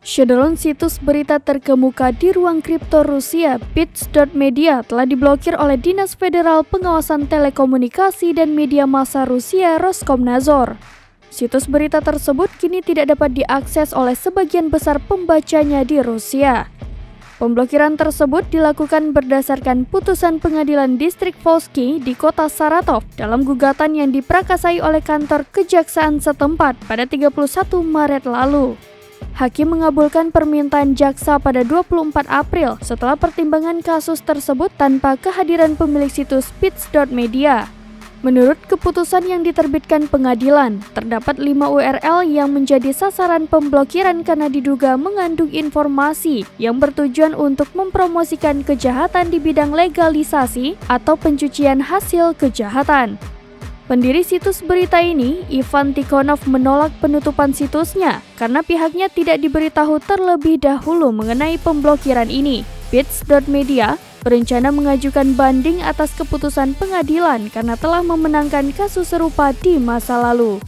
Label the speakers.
Speaker 1: Shadowrun situs berita terkemuka di ruang kripto Rusia, Bits.media, telah diblokir oleh Dinas Federal Pengawasan Telekomunikasi dan Media Massa Rusia, Roskomnadzor. Situs berita tersebut kini tidak dapat diakses oleh sebagian besar pembacanya di Rusia. Pemblokiran tersebut dilakukan berdasarkan putusan Pengadilan Distrik Volsky di kota Saratov dalam gugatan yang diprakasai oleh kantor kejaksaan setempat pada 31 Maret lalu. Hakim mengabulkan permintaan jaksa pada 24 April setelah pertimbangan kasus tersebut tanpa kehadiran pemilik situs Bits.media. Menurut keputusan yang diterbitkan pengadilan, terdapat 5 URL yang menjadi sasaran pemblokiran karena diduga mengandung informasi yang bertujuan untuk mempromosikan kejahatan di bidang legalisasi atau pencucian hasil kejahatan. Pendiri situs berita ini, Ivan Tikhonov, menolak penutupan situsnya karena pihaknya tidak diberitahu terlebih dahulu mengenai pemblokiran ini. Bits.media berencana mengajukan banding atas keputusan pengadilan karena telah memenangkan kasus serupa di masa lalu.